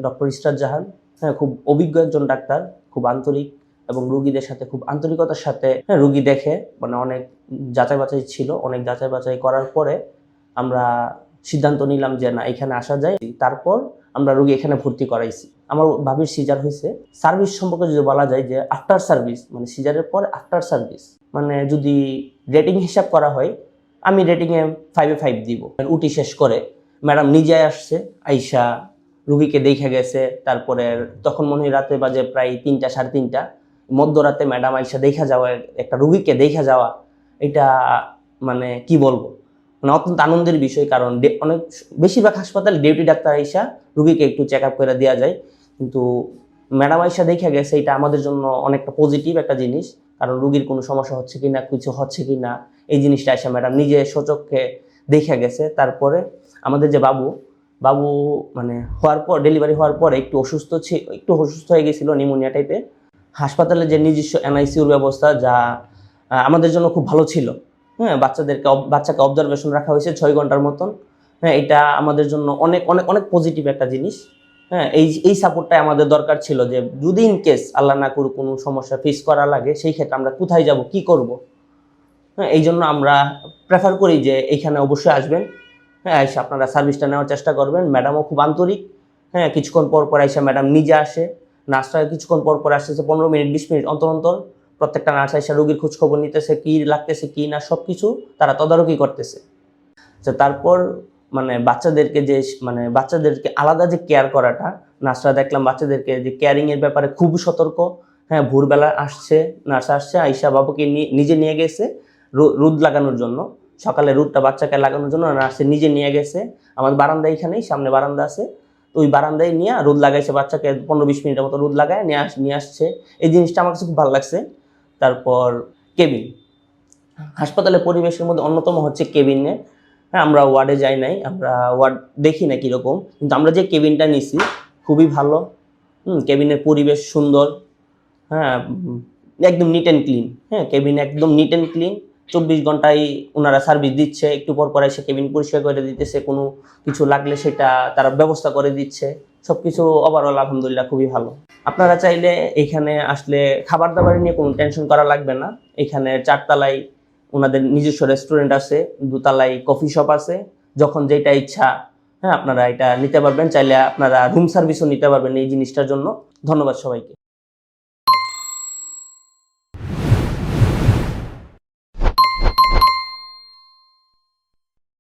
Doctor Israt জাহান। হ্যাঁ, খুব অভিজ্ঞ একজন ডাক্তার, খুব আন্তরিক এবং রোগীদের সাথে খুব আন্তরিকতার সাথে রোগী দেখে। মানে অনেক যাচাই বাছাই ছিল, অনেক যাচাই বাছাই করার পরে আমরা সিদ্ধান্ত নিলাম যে না, এখানে আসা যায়। তারপর আমরা রোগী এখানে ভর্তি করাইছি। আমার ভাবির সিজার হয়েছে। সার্ভিস সম্পর্কে যদি বলা যায় যে আফটার সার্ভিস, মানে সিজারের পর আফটার সার্ভিস, মানে যদি রেটিং হিসাব করা হয়, আমি রেটিংয়ে 5-এ 5 দিব। উটি শেষ করে ম্যাডাম নিজে আসছে, আইসা রুগীকে দেখে গেছে। তারপরে তখন মনে হয় রাতে বাজে প্রায় 3টা 3:30, মধ্যরাতে ম্যাডাম আইসা দেখা যাওয়া, একটা রুগীকে দেখা যাওয়া, এটা মানে কি বলবো, মানে অত্যন্ত আনন্দের বিষয়। কারণ অনেক বেশিরভাগ হাসপাতালে ডিউটি ডাক্তার আইসা রুগীকে একটু চেক আপ করে দেওয়া যায়, কিন্তু ম্যাডাম আইসা দেখা গেছে, এটা আমাদের জন্য অনেকটা পজিটিভ একটা জিনিস। কারণ রুগীর কোনো সমস্যা হচ্ছে কিনা, কিছু হচ্ছে কিনা, এই জিনিসটা আইসা ম্যাডাম নিজে সচক্ষে দেখা গেছে। তারপরে আমাদের যে বাবু মানে হওয়ার পর, ডেলিভারি হওয়ার পরে একটু অসুস্থ হয়ে গেছিল, নিউমোনিয়া টাইপের। হাসপাতালে যে নিজস্ব এনআইসিউর ব্যবস্থা, যা আমাদের জন্য খুব ভালো ছিল। হ্যাঁ, বাচ্চাকে অবজারভেশন রাখা হয়েছে 6 ঘন্টার মতন। হ্যাঁ, এটা আমাদের জন্য অনেক অনেক অনেক পজিটিভ একটা জিনিস। হ্যাঁ, এই সাপোর্টটাই আমাদের দরকার ছিল, যে যদি ইন কেস আল্লাহ না করুক কোনো সমস্যা ফেস করা লাগে, সেই ক্ষেত্রে আমরা কোথায় যাব, কি করব। হ্যাঁ, এই জন্য আমরা প্রেফার করি যে এইখানে অবশ্যই আসবেন। হ্যাঁ, এসে আপনারা সার্ভিসটা নেওয়ার চেষ্টা করবেন। ম্যাডামও খুব আন্তরিক। হ্যাঁ, কিছুক্ষণ পর পর এসে ম্যাডাম নিজে আসে, নার্সরা কিছুক্ষণ পর পর আসতেছে, 15 মিনিট 20 মিনিট অন্তর অন্তর প্রত্যেকটা নার্স এসে রোগীর খোঁজ খবর নিতেছে, কি লাগতেছে কি না সব কিছু তারা তদারকি করতেছে। তারপর মানে বাচ্চাদেরকে আলাদা যে কেয়ার করাটা, নার্সরা দেখলাম বাচ্চাদেরকে যে কেয়ারিং এর ব্যাপারে খুব সতর্ক। হ্যাঁ, ভোরবেলা নার্স আসছে, আইসা বাবুকে নিজে নিয়ে গেছে রোদ লাগানোর জন্য। সকালে রোদটা বাচ্চাকে লাগানোর জন্য নার্সে নিজে নিয়ে গেছে। আমার বারান্দা এখানেই, সামনে বারান্দা আছে, তো ওই বারান্দায় নিয়ে রোদ লাগাইছে, বাচ্চাকে 15-20 মিনিটের মতো রোদ লাগায় নিয়ে আসছে। এই জিনিসটা আমার কাছে খুব ভালো লাগছে। তারপর কেবিন, হাসপাতালের পরিবেশের মধ্যে অন্যতম হচ্ছে কেবিনে। হ্যাঁ, আমরা ওয়ার্ডে যাই নাই, আমরা ওয়ার্ড দেখি না কীরকম, কিন্তু আমরা যে কেবিনটা নিছি খুবই ভালো। কেবিনের পরিবেশ সুন্দর। হ্যাঁ, একদম নিট অ্যান্ড ক্লিন। হ্যাঁ, কেবিন একদম নিট অ্যান্ড ক্লিন। 24 ঘন্টায় ওনারা সার্ভিস দিচ্ছে, একটু পর পর এসে কেবিন পরিষ্কার করে দিতেছে, কোনো কিছু লাগলে সেটা তারা ব্যবস্থা করে দিচ্ছে। সব কিছু ওভারঅল আলহামদুলিল্লাহ খুবই ভালো। আপনারা চাইলে এখানে আসলে খাবার দাবার নিয়ে কোনো টেনশন করা লাগবে না। এখানে 4 তলায় ওনাদের নিজস্ব রেস্টুরেন্ট আছে, 2 তলায় কফি শপ আছে। যখন যেটা ইচ্ছা, হ্যাঁ, আপনারা এটা নিতে পারবেন। চাইলে আপনারা রুম সার্ভিসও নিতে পারবেন এই জিনিসটার জন্য। ধন্যবাদ সবাইকে।